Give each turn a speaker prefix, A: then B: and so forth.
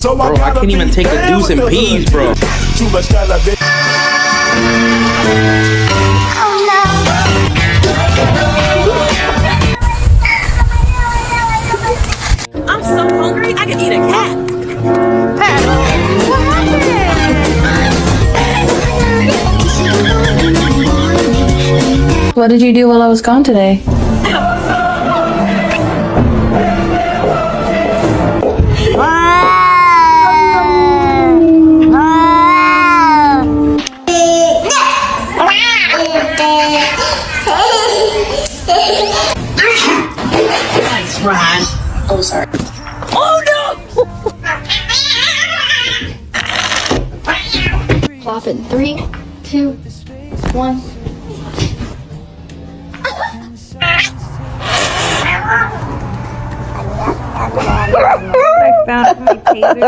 A: Bro, I can't even take a deuce in peas, bro.
B: Too much cannabis.
C: I'm so hungry, I could eat a cat.
D: What did you do while I was gone today?
C: Thanks, Ryan. Oh, sorry. Oh, no!
E: Flop in 3, 2, 1.
F: I found my taser.